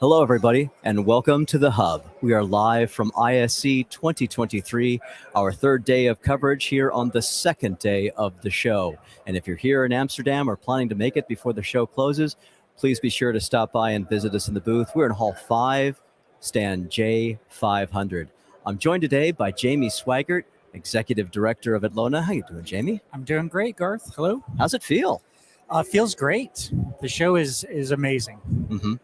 Hello, everybody, and welcome to The Hub. We are live from ISE 2023, our third day of coverage here on the second day of the show. And if you're here in Amsterdam or planning to make it before the show closes, please be sure to stop by and visit us in the booth. We're in Hall 5, stand J500. I'm joined today by Jamey Swigert, Executive Director of Atlona. How you doing, Jamey? I'm doing great, Garth. Hello. How's it feel? Feels great. The show is amazing. Mm-hmm.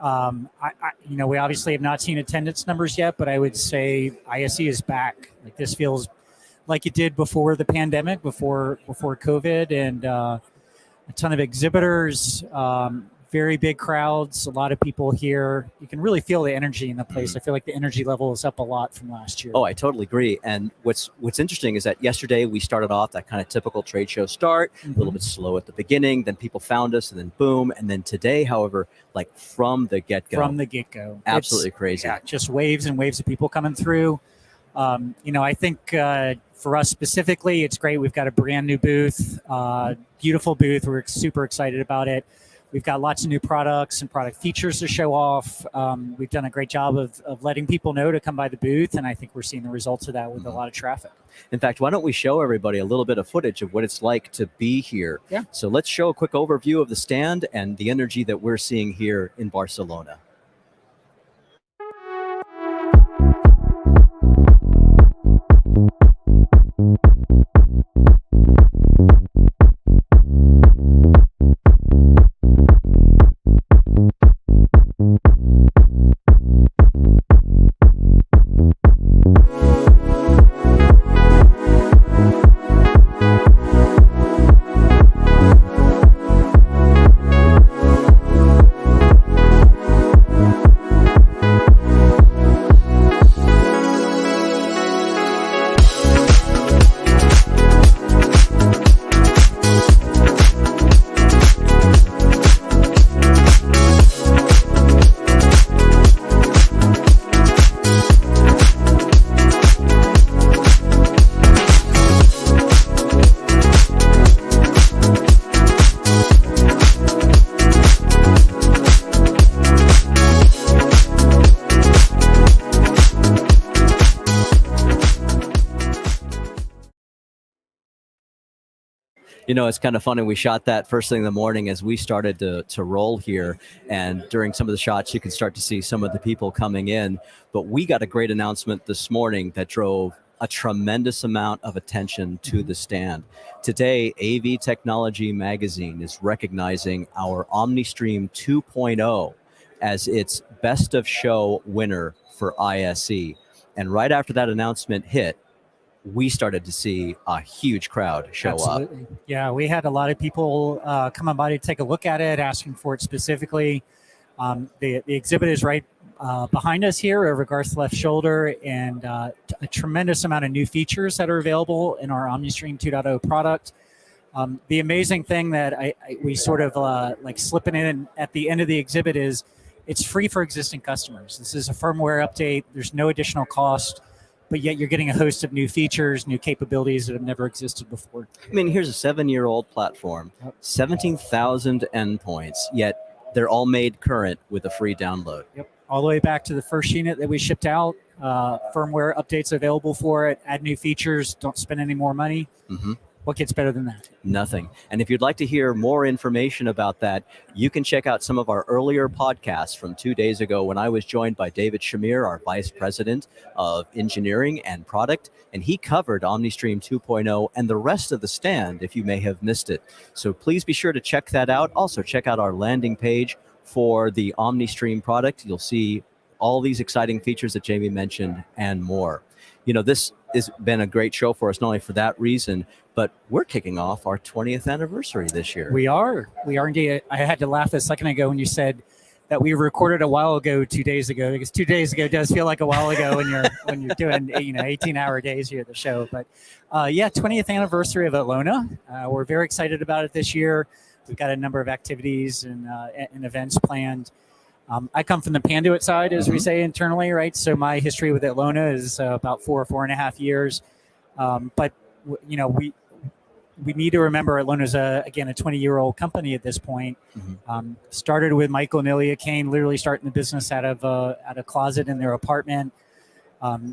We obviously have not seen attendance numbers yet, but I would say ISE is back. Like, this feels like it did before the pandemic, before COVID, and a ton of exhibitors, very big crowds, a lot of people here. You can really feel the energy in the place. I feel like the energy level is up a lot from last year. Oh, I totally agree. And what's interesting is that yesterday we started off that kind of typical trade show start, a little bit slow at the beginning, then people found us, and then boom. And then today, however, like from the get-go. Absolutely crazy. Yeah, just waves and waves of people coming through. I think for us specifically, it's great. We've got a brand new booth, beautiful booth. We're super excited about it. We've got lots of new products and product features to show off. We've done a great job of letting people know to come by the booth, and I think we're seeing the results of that with a lot of traffic. In fact, why don't we show everybody a little bit of footage of what it's like to be here? Yeah. So let's show a quick overview of the stand and the energy that we're seeing here in Barcelona. It's kind of funny. We shot that first thing in the morning as we started to roll here. And during some of the shots, you can start to see some of the people coming in. But we got a great announcement this morning that drove a tremendous amount of attention to the stand. Today, AV Technology Magazine is recognizing our OmniStream 2.0 as its Best of Show winner for ISE. And right after that announcement hit, we started to see a huge crowd show up. Yeah, we had a lot of people coming by to take a look at it, asking for it specifically. The exhibit is right behind us here over Garth's left shoulder, and a tremendous amount of new features that are available in our OmniStream 2.0 product. The amazing thing that we sort of like slipping in at the end of the exhibit is it's free for existing customers. This is a firmware update. There's no additional cost, but yet you're getting a host of new features, new capabilities that have never existed before. I mean, here's a 7-year-old platform, 17,000 endpoints, yet they're all made current with a free download. Yep, all the way back to the first unit that we shipped out. Firmware updates available for it, add new features, don't spend any more money. What gets better than that? Nothing. And if you'd like to hear more information about that, you can check out some of our earlier podcasts from 2 days ago when I was joined by David Shamir, our Vice President of Engineering and Product, and he covered OmniStream 2.0 and the rest of the stand if you may have missed it. So please be sure to check that out. Also, check out our landing page for the OmniStream product. You'll see all these exciting features that Jamey mentioned and more. This has been a great show for us, not only for that reason, but we're kicking off our 20th anniversary this year. We are indeed. I had to laugh a second ago when you said that we recorded a while ago, 2 days ago, because 2 days ago does feel like a while ago when you're doing 18-hour days here at the show. But 20th anniversary of Atlona. We're very excited about it this year. We've got a number of activities and events planned. I come from the Panduit side, as we say internally, right? So my history with Atlona is about 4.5 years. But we need to remember Atlona's again a 20-year-old company at this point. Mm-hmm. Started with Michael and Ilya Kane, literally starting the business out of a closet in their apartment.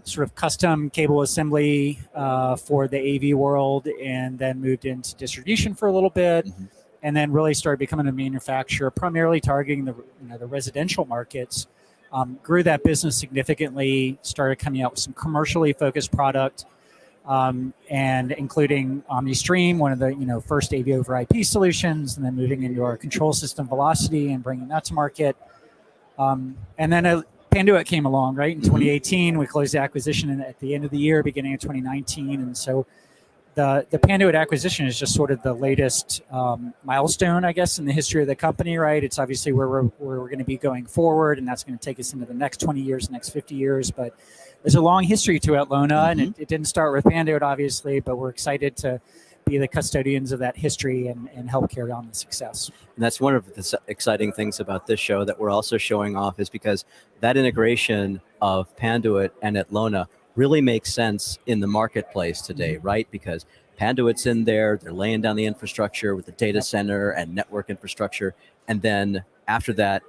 Sort of custom cable assembly for the AV world, and then moved into distribution for a little bit, Mm-hmm. and then really started becoming a manufacturer, primarily targeting the residential markets. Grew that business significantly, started coming out with some commercially focused product, and including OmniStream, one of the first AV over IP solutions, and then moving into our control system Velocity and bringing that to market. And then Panduit came along, right? In 2018, we closed the acquisition at the end of the year, beginning of 2019. And so the Panduit acquisition is just sort of the latest milestone, I guess, in the history of the company, right? It's obviously where we're going to be going forward, and that's going to take us into the next 20 years, next 50 years. But there's a long history to Atlona, and it didn't start with Panduit, obviously, but we're excited to be the custodians of that history and help carry on the success. And that's one of the exciting things about this show that we're also showing off, is because that integration of Panduit and Atlona really makes sense in the marketplace today, right? Because Panduit's in there, they're laying down the infrastructure with the data center and network infrastructure. And then after that,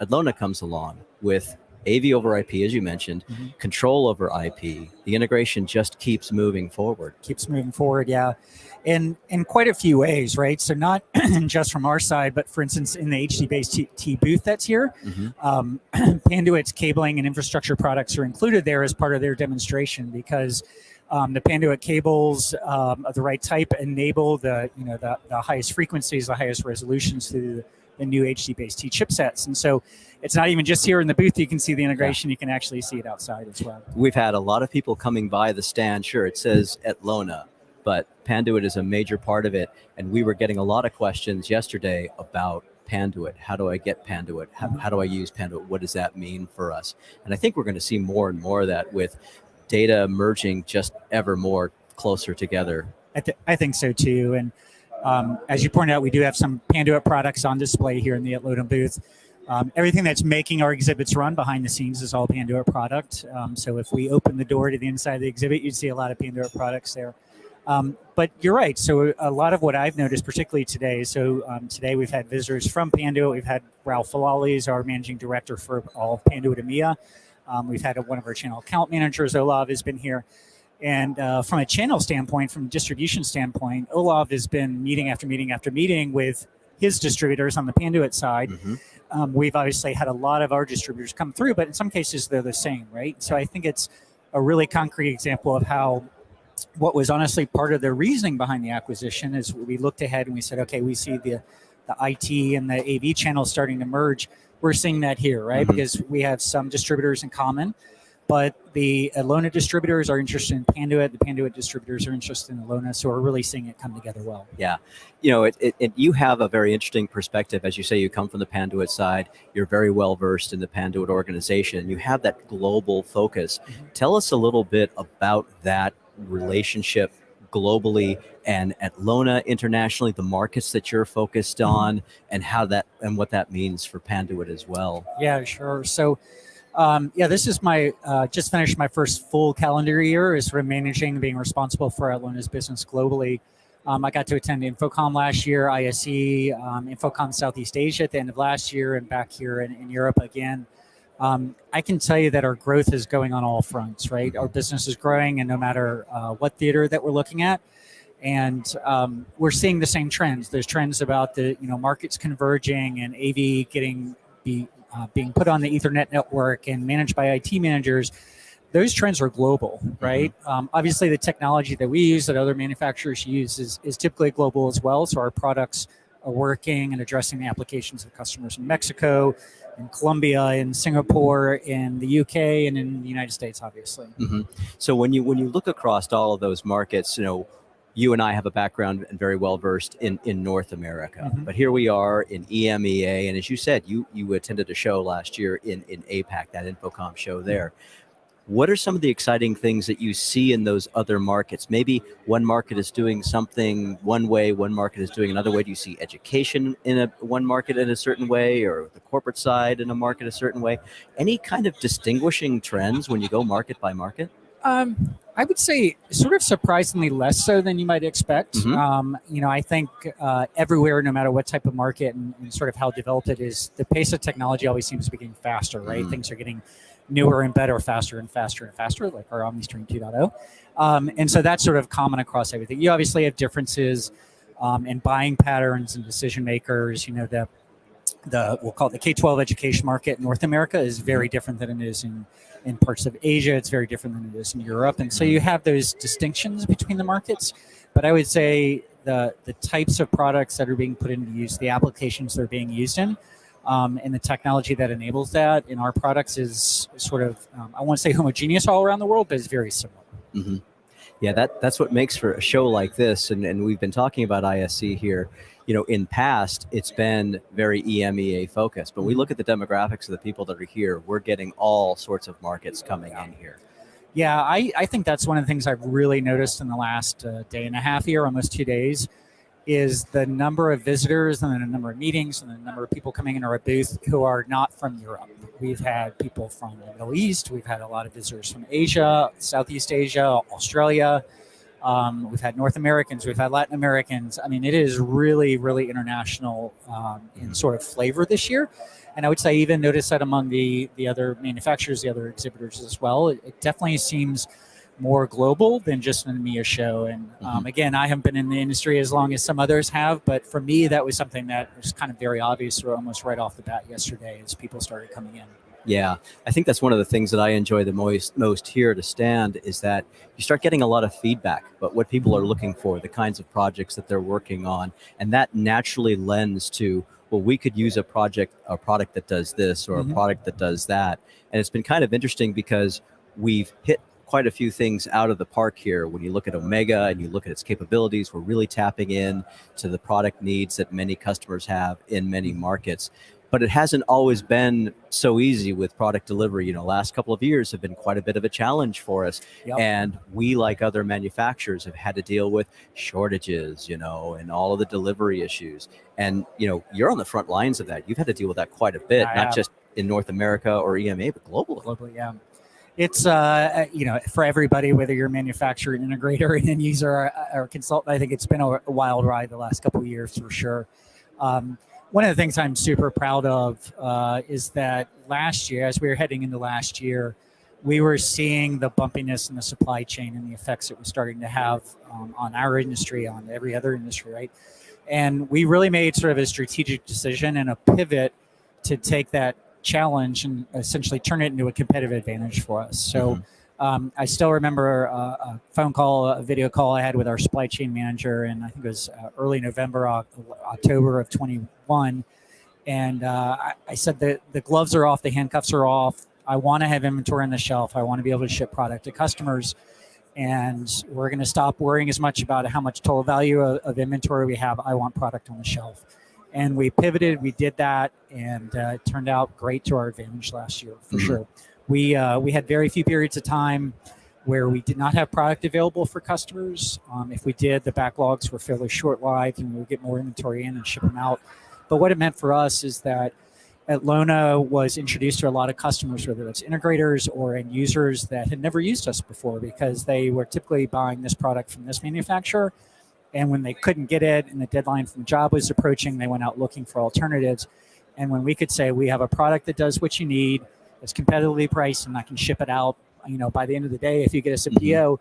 Atlona comes along with AV over IP, as you mentioned, control over IP. The integration just keeps moving forward. Yeah. In quite a few ways, right? So not just from our side, but for instance, in the HD-based T booth that's here, Panduit's cabling and infrastructure products are included there as part of their demonstration, because the Panduit cables of the right type enable the highest frequencies, the highest resolutions through the new HD-based T chipsets. And so it's not even just here in the booth you can see the integration, you can actually see it outside as well. We've had a lot of people coming by the stand. Sure, it says Atlona, but Panduit is a major part of it. And we were getting a lot of questions yesterday about Panduit. How do I get Panduit? How do I use Panduit? What does that mean for us? And I think we're going to see more and more of that, with data merging just ever more closer together. I think so too. And as you pointed out, we do have some Panduit products on display here in the Atlona booth. Everything that's making our exhibits run behind the scenes is all Panduit product. So if we open the door to the inside of the exhibit, you'd see a lot of Panduit products there. But you're right. So a lot of what I've noticed, particularly today, today we've had visitors from Panduit. We've had Ralph Falali, our managing director for all of Panduit EMEA. We've had one of our channel account managers, Olav, has been here. And from a channel standpoint, from a distribution standpoint, Olav has been meeting after meeting after meeting with his distributors on the Panduit side. We've obviously had a lot of our distributors come through, but in some cases they're the same, right? So I think it's a really concrete example of how what was honestly part of the reasoning behind the acquisition is we looked ahead and we said, okay, we see the IT and the AV channels starting to merge. We're seeing that here, right? Because we have some distributors in common, but the Atlona distributors are interested in Panduit. The Panduit distributors are interested in Atlona. So we're really seeing it come together well. Yeah. You have a very interesting perspective. As you say, you come from the Panduit side. You're very well versed in the Panduit organization. You have that global focus. Tell us a little bit about that relationship globally and Atlona internationally, the markets that you're focused on, and how that and what that means for Panduit as well. Yeah, sure. So this is my just finished my first full calendar year as sort of managing, being responsible for Atlona's business globally. I got to attend InfoComm last year, ISE, InfoComm Southeast Asia at the end of last year, and back here in Europe again. I can tell you that our growth is going on all fronts, right? Our business is growing, and no matter what theater that we're looking at. And we're seeing the same trends. There's trends about the markets converging and AV being put on the Ethernet network and managed by IT managers. Those trends are global, right? Obviously, the technology that we use, that other manufacturers use, is typically global as well. So our products are working and addressing the applications of customers in Mexico, in Colombia, in Singapore, in the UK, and in the United States, obviously. So when you look across all of those markets, you and I have a background and very well versed in North America, but here we are in EMEA, and as you said, you attended a show last year in APAC, that InfoComm show there. What are some of the exciting things that you see in those other markets? Maybe one market is doing something one way, one market is doing another way. Do you see education in one market in a certain way, or the corporate side in a market a certain way? Any kind of distinguishing trends when you go market by market? I would say sort of surprisingly less so than you might expect. Mm-hmm. I think everywhere, no matter what type of market and sort of how developed it is, the pace of technology always seems to be getting faster, right? Mm. Things are getting newer and better, faster and faster and faster, like our OmniStream 2.0. And so that's sort of common across everything. You obviously have differences in buying patterns and decision makers. We'll call it the K-12 education market in North America is very different than it is in parts of Asia. It's very different than it is in Europe. And so you have those distinctions between the markets. But I would say the types of products that are being put into use, the applications they're being used in, and the technology that enables that in our products is sort of, I won't say homogeneous all around the world, but it's very similar. Mm-hmm. Yeah, that's what makes for a show like this. And we've been talking about ISE here. In past, it's been very EMEA focused, but we look at the demographics of the people that are here, we're getting all sorts of markets coming in here. Yeah, I think that's one of the things I've really noticed in the last day and a half here, almost 2 days, is the number of visitors and the number of meetings and the number of people coming into our booth who are not from Europe. We've had people from the Middle East. We've had a lot of visitors from Asia, Southeast Asia, Australia. We've had North Americans. We've had Latin Americans. I mean, it is really, really international in sort of flavor this year. And I would say I even noticed that among the other manufacturers, the other exhibitors as well. It definitely seems more global than just an EMEA show. And again, I haven't been in the industry as long as some others have, but for me, that was something that was kind of very obvious or almost right off the bat yesterday as people started coming in. Yeah, I think that's one of the things that I enjoy the most here at a stand is that you start getting a lot of feedback about what people are looking for, the kinds of projects that they're working on, and that naturally lends to, well, we could use a product that does this or a product that does that. And it's been kind of interesting because we've hit quite a few things out of the park here. When you look at Omega and you look at its capabilities, we're really tapping in to the product needs that many customers have in many markets. But it hasn't always been so easy with product delivery. Last couple of years have been quite a bit of a challenge for us. Yep. And we, like other manufacturers, have had to deal with shortages, and all of the delivery issues. And, you're on the front lines of that. You've had to deal with that quite a bit, not just in North America or EMA, but globally. Globally, yeah. It's, for everybody, whether you're a manufacturer, an integrator, an end user, or consultant, I think it's been a wild ride the last couple of years for sure. One of the things I'm super proud of is that last year, as we were heading into last year, we were seeing the bumpiness in the supply chain and the effects it was starting to have on our industry, on every other industry, right? And we really made sort of a strategic decision and a pivot to take that challenge and essentially turn it into a competitive advantage for us. So I still remember a phone call, a video call I had with our supply chain manager, and I think it was early November, October of 21. And I said that the gloves are off, the handcuffs are off. I want to have inventory on the shelf. I want to be able to ship product to customers. And we're going to stop worrying as much about how much total value of inventory we have. I want product on the shelf. And we pivoted, we did that, and it turned out great to our advantage last year, for sure. We had very few periods of time where we did not have product available for customers. If we did, the backlogs were fairly short-lived, and we would get more inventory in and ship them out. But what it meant for us is that Atlona was introduced to a lot of customers, whether it's integrators or end users that had never used us before, because they were typically buying this product from this manufacturer. And when they couldn't get it and the deadline from the job was approaching, they went out looking for alternatives. And when we could say, we have a product that does what you need, it's competitively priced, and I can ship it out, by the end of the day if you get us a PO.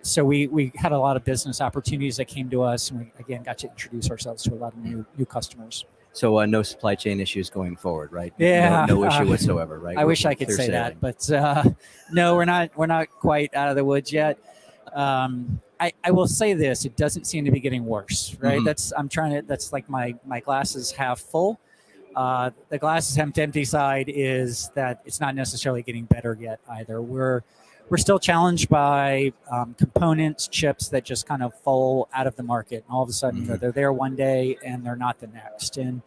So we had a lot of business opportunities that came to us, and we, again, got to introduce ourselves to a lot of new customers. So no supply chain issues going forward, right? Yeah. No issue whatsoever, right? I wish I could say sailing. that, but no, we're not quite out of the woods yet. I will say this: it doesn't seem to be getting worse, right? That's like my glass is half full. The glass is half empty side is that it's not necessarily getting better yet either. We're still challenged by components, chips that just kind of fall out of the market, and all of a sudden they're there one day and they're not the next. And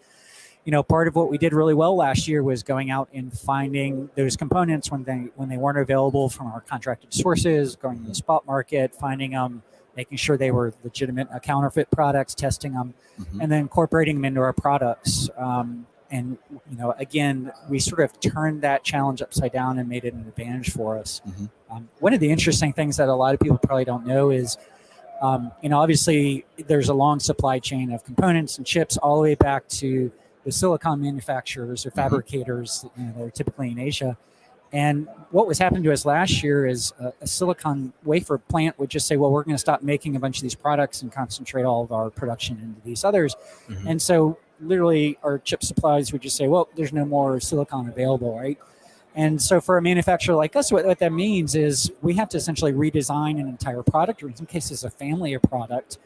part of what we did really well last year was going out and finding those components when they weren't available from our contracted sources, going to the spot market, finding them, making sure they were legitimate counterfeit products, testing them, and then incorporating them into our products. And again, we sort of turned that challenge upside down and made it an advantage for us. One of the interesting things that a lot of people probably don't know is, obviously there's a long supply chain of components and chips all the way back to the silicon manufacturers or fabricators that are typically in Asia. And what was happening to us last year is a silicon wafer plant would just say, well, we're going to stop making a bunch of these products and concentrate all of our production into these others. And so literally our chip supplies would just say, well, there's no more silicon available, right? And so for a manufacturer like us, what that means is we have to essentially redesign an entire product, or in some cases a family of product,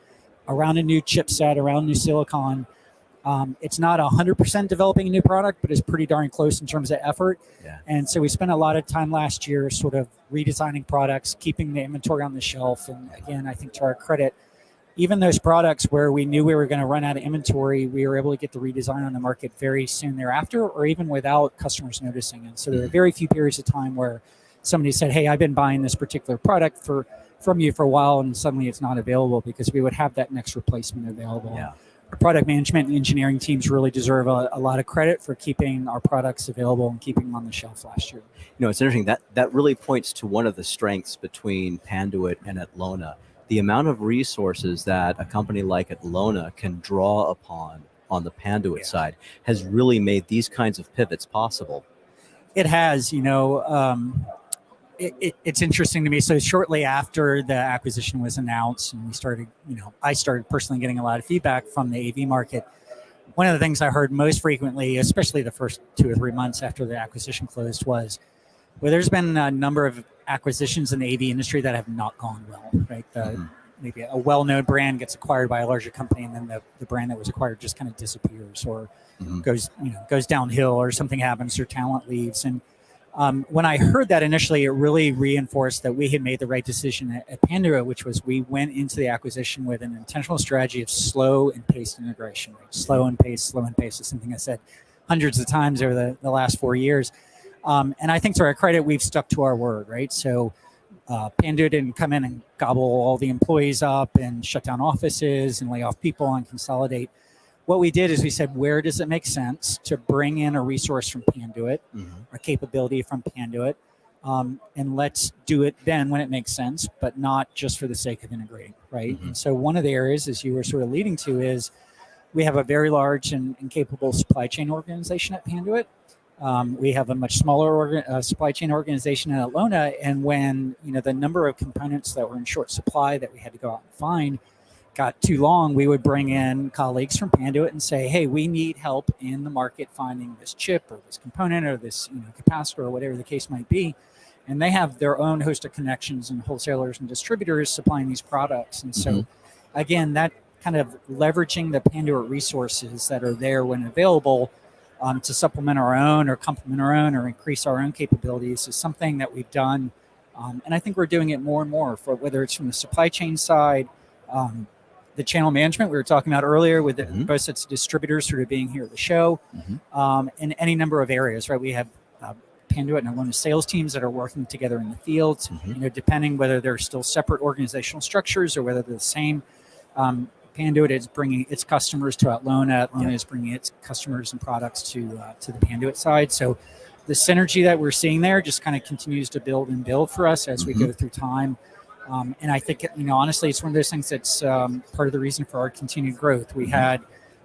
around a new chipset, around new silicon. It's not 100% developing a new product, but it's pretty darn close in terms of effort. Yeah. And so we spent a lot of time last year sort of redesigning products, keeping the inventory on the shelf. And again, I think to our credit, even those products where we knew we were going to run out of inventory, we were able to get the redesign on the market very soon thereafter, or even without customers noticing. And so there were very few periods of time where somebody said, hey, I've been buying this particular product from you for a while, and suddenly it's not available, because we would have that next replacement available. Yeah. Our product management and engineering teams really deserve a lot of credit for keeping our products available and keeping them on the shelf last year. It's interesting that really points to one of the strengths between Panduit and Atlona. The amount of resources that a company like Atlona can draw upon on the Panduit side has really made these kinds of pivots possible. It has, it's interesting to me. So shortly after the acquisition was announced and we started, I started personally getting a lot of feedback from the AV market. One of the things I heard most frequently, especially the first 2 or 3 months after the acquisition closed, was, well, there's been a number of acquisitions in the AV industry that have not gone well, right? Maybe a well-known brand gets acquired by a larger company, and then the brand that was acquired just kind of disappears or goes downhill, or something happens, or talent leaves. And when I heard that initially, it really reinforced that we had made the right decision at Panduit, which was we went into the acquisition with an intentional strategy of slow and paced integration. Right? Slow and paced is something I said hundreds of times over the last 4 years. And I think to our credit, we've stuck to our word, right? So Panduit didn't come in and gobble all the employees up and shut down offices and lay off people and consolidate. What we did is we said, where does it make sense to bring in a resource from Panduit, a capability from Panduit, and let's do it then when it makes sense, but not just for the sake of integrating, right? And so one of the areas, as you were sort of leading to, is we have a very large and capable supply chain organization at Panduit. We have a much smaller supply chain organization in Atlona, and when the number of components that were in short supply that we had to go out and find got too long, we would bring in colleagues from Panduit and say, hey, we need help in the market finding this chip or this component or this capacitor or whatever the case might be. And they have their own host of connections and wholesalers and distributors supplying these products. And so again, that kind of leveraging the Panduit resources that are there when available to supplement our own or complement our own or increase our own capabilities is something that we've done. And I think we're doing it more and more, for whether it's from the supply chain side, the channel management we were talking about earlier with both sets of distributors sort of being here at the show, in any number of areas, right? We have Panduit and Atlona sales teams that are working together in the field, depending whether they're still separate organizational structures or whether they're the same. Panduit is bringing its customers to Atlona. Atlona is bringing its customers and products to the Panduit side. So the synergy that we're seeing there just kind of continues to build for us as we go through time. And I think, honestly, it's one of those things that's part of the reason for our continued growth. We had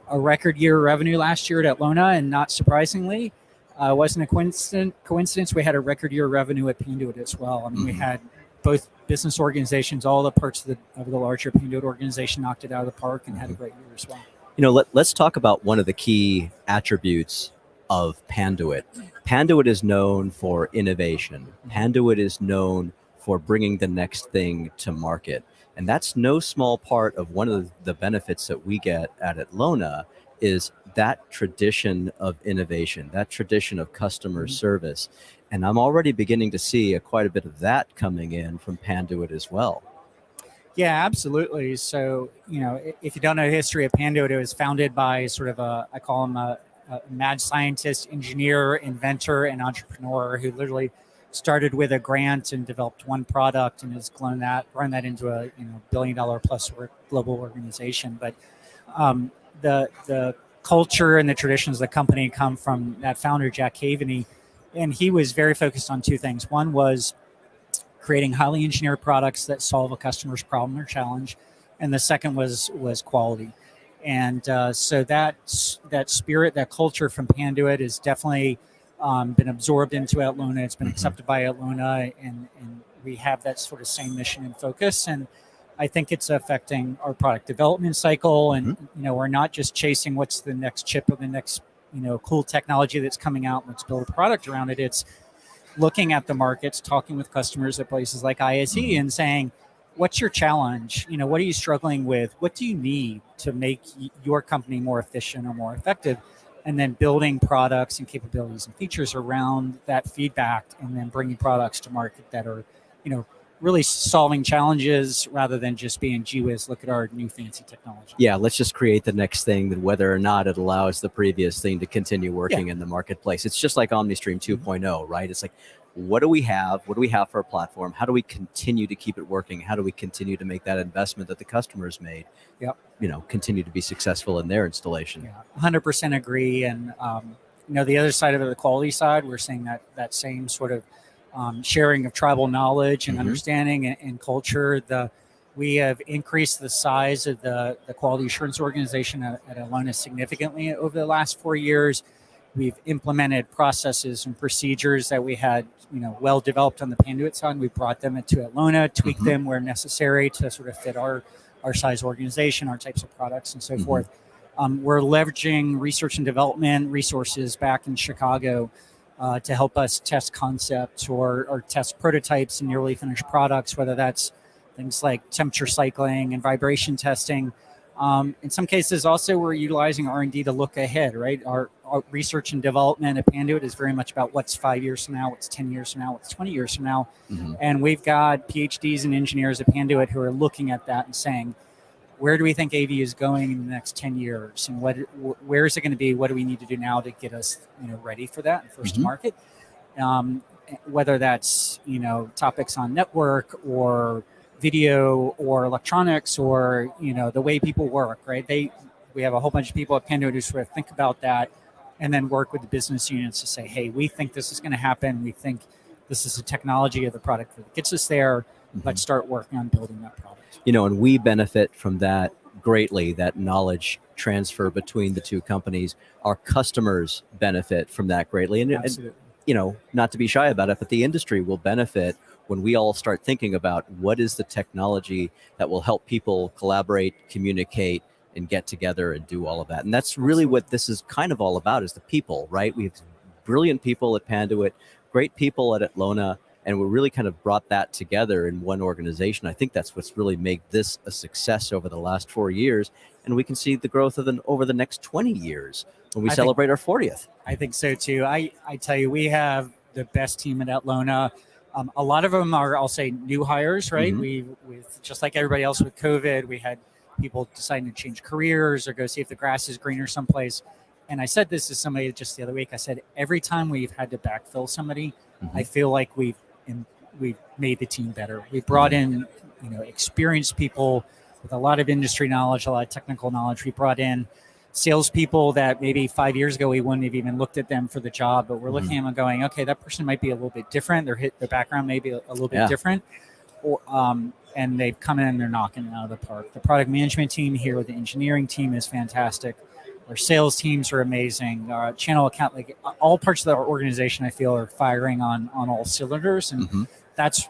a record year revenue last year at Atlona, and not surprisingly, it wasn't a coincidence. We had a record year revenue at Panduit as well. I mean, we had both business organizations, all the parts of the larger Panduit organization knocked it out of the park and had a great year as well. Let's talk about one of the key attributes of Panduit. Panduit is known for innovation. Panduit is known for bringing the next thing to market. And that's no small part of one of the benefits that we get at Atlona is that tradition of innovation, that tradition of customer service. And I'm already beginning to see quite a bit of that coming in from Panduit as well. Yeah, absolutely. So, if you don't know the history of Panduit, it was founded by sort of I call him a mad scientist, engineer, inventor, and entrepreneur who literally started with a grant and developed one product and has grown that into a $1 billion plus global organization. But the culture and the traditions of the company come from that founder, Jack Caveney, and he was very focused on two things. One was creating highly engineered products that solve a customer's problem or challenge, and the second was quality. And so that spirit, that culture from Panduit has definitely been absorbed into Atlona. It's been accepted by Atlona, and we have that sort of same mission and focus. And I think it's affecting our product development cycle. And we're not just chasing what's the next chip or the next cool technology that's coming out. Let's build a product around it. It's looking at the markets, talking with customers at places like ISE, and saying, what's your challenge? What are you struggling with? What do you need to make your company more efficient or more effective? And then building products and capabilities and features around that feedback, and then bringing products to market that are, really solving challenges rather than just being, gee whiz, look at our new fancy technology. Yeah, let's just create the next thing, that whether or not it allows the previous thing to continue working in the marketplace. It's just like OmniStream 2.0, right? It's like, what do we have? What do we have for a platform? How do we continue to keep it working? How do we continue to make that investment that the customers made, continue to be successful in their installation? Yeah, 100% agree. And, the other side of it, the quality side, we're seeing that same sort of sharing of tribal knowledge and understanding and culture. We have increased the size of the quality assurance organization at Atlona significantly over the last 4 years. We've implemented processes and procedures that we had, well developed on the Panduit side. We brought them into Atlona, tweaked them where necessary to sort of fit our size organization, our types of products, and so forth. We're leveraging research and development resources back in Chicago to help us test concepts or test prototypes and nearly finished products, whether that's things like temperature cycling and vibration testing. In some cases, also, we're utilizing R&D to look ahead, right? Our research and development at Panduit is very much about what's 5 years from now, what's 10 years from now, what's 20 years from now. And we've got PhDs and engineers at Panduit who are looking at that and saying, where do we think AV is going in the next 10 years? And where is it going to be? What do we need to do now to get us ready for that and first to market? Whether that's, topics on network or video or electronics or, the way people work, right? We have a whole bunch of people at Panduit who sort of think about that and then work with the business units to say, hey, we think this is going to happen. We think this is a technology of the product that gets us there. Let's start working on building that product. And we benefit from that greatly, that knowledge transfer between the two companies. Our customers benefit from that greatly. And not to be shy about it, but the industry will benefit when we all start thinking about what is the technology that will help people collaborate, communicate, and get together and do all of that. And that's really what this is kind of all about, is the people, right? We have brilliant people at Panduit, great people at Atlona, and we really kind of brought that together in one organization. I think that's what's really made this a success over the last 4 years. And we can see the growth of over the next 20 years when we celebrate our 40th. I think so too. I tell you, we have the best team at Atlona. A lot of them are, I'll say, new hires, right? We've just like everybody else with COVID, we had people deciding to change careers or go see if the grass is greener someplace. And I said this to somebody just the other week. I said, every time we've had to backfill somebody, I feel like we've made the team better. We've brought in, experienced people with a lot of industry knowledge, a lot of technical knowledge. We brought in salespeople that maybe 5 years ago we wouldn't have even looked at them for the job, but we're looking at them and going, okay, that person might be a little bit different. Their background may be a little bit different, and they've come in and they're knocking it out of the park. The product management team here with the engineering team is fantastic. Our sales teams are amazing. Our channel account, like all parts of our organization, I feel are firing on all cylinders, and that's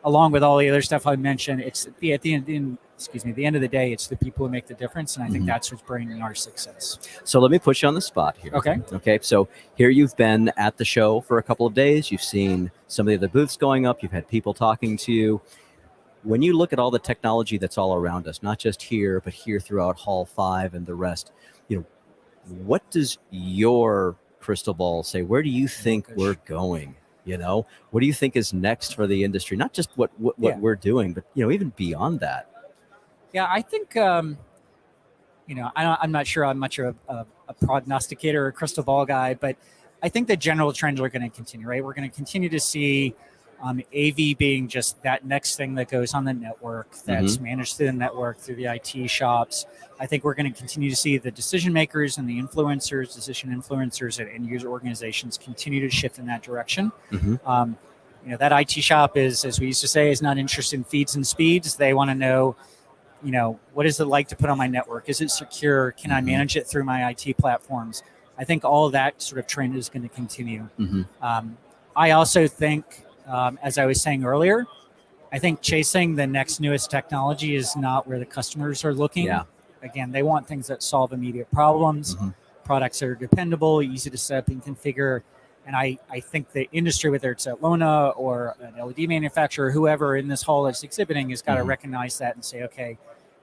along with all the other stuff I mentioned. It's at the end of the day, it's the people who make the difference, and I think that's what's bringing our success. So let me put you on the spot here. Okay. So here you've been at the show for a couple of days. You've seen some of the other booths going up. You've had people talking to you. When you look at all the technology that's all around us, not just here, but here throughout Hall 5 and the rest, what does your crystal ball say? Where do you think we're going? What do you think is next for the industry? Not just what we're doing, but even beyond that. Yeah, I think I'm not sure I'm much of a prognosticator or a crystal ball guy, but I think the general trends are going to continue. Right, we're going to continue to see AV being just that next thing that goes on the network, that's managed through the network, through the IT shops. I think we're going to continue to see the decision makers and the decision influencers at end user organizations continue to shift in that direction. That IT shop is, as we used to say, is not interested in feeds and speeds. They want to know, what is it like to put on my network? Is it secure? Can I manage it through my IT platforms? I think all of that sort of trend is going to continue. I also think, as I was saying earlier, I think chasing the next newest technology is not where the customers are looking. Again, they want things that solve immediate problems, products that are dependable, easy to set up and configure. And I think the industry, whether it's Atlona or an LED manufacturer, whoever in this hall is exhibiting, has got to recognize that and say, okay,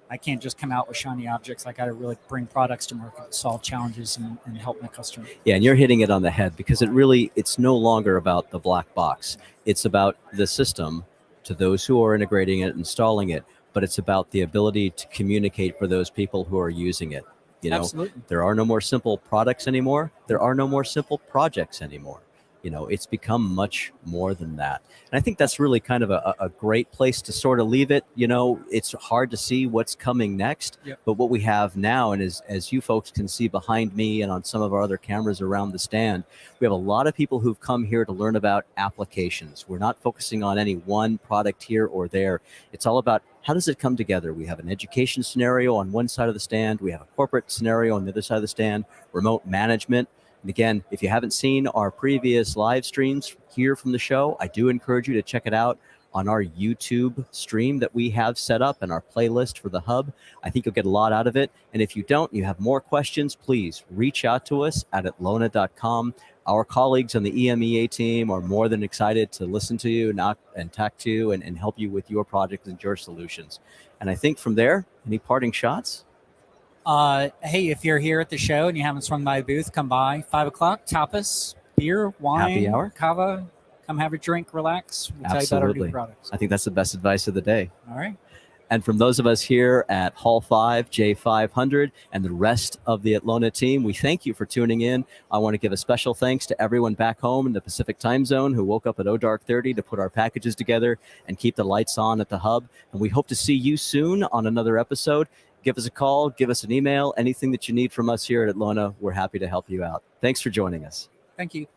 I can't just come out with shiny objects. I got to really bring products to market that solve challenges and help my customer. Yeah, and you're hitting it on the head, because it's no longer about the black box. It's about the system to those who are integrating it, installing it, but it's about the ability to communicate for those people who are using it. Absolutely. There are no more simple products anymore. There are no more simple projects anymore. It's become much more than that. And I think that's really kind of a great place to sort of leave it. It's hard to see what's coming next, but what we have now, and as you folks can see behind me and on some of our other cameras around the stand, we have a lot of people who've come here to learn about applications. We're not focusing on any one product here or there. It's all about, how does it come together? We have an education scenario on one side of the stand. We have a corporate scenario on the other side of the stand, remote management. And again, if you haven't seen our previous live streams here from the show, I do encourage you to check it out on our YouTube stream that we have set up and our playlist for the hub. I think you'll get a lot out of it. And if you don't, you have more questions, please reach out to us at atlona.com. Our colleagues on the EMEA team are more than excited to listen to you and talk to you and help you with your projects and your solutions. And I think from there, any parting shots? Hey, if you're here at the show and you haven't swung by the booth, come by. 5 o'clock, tapas, beer, wine, happy hour, kava. Come have a drink, relax. We'll tell you about our new products. I think that's the best advice of the day. All right. And from those of us here at Hall 5, J500, and the rest of the Atlona team, we thank you for tuning in. I want to give a special thanks to everyone back home in the Pacific time zone who woke up at dark 30 to put our packages together and keep the lights on at the hub. And we hope to see you soon on another episode. Give us a call, give us an email, anything that you need from us here at Atlona. We're happy to help you out. Thanks for joining us. Thank you.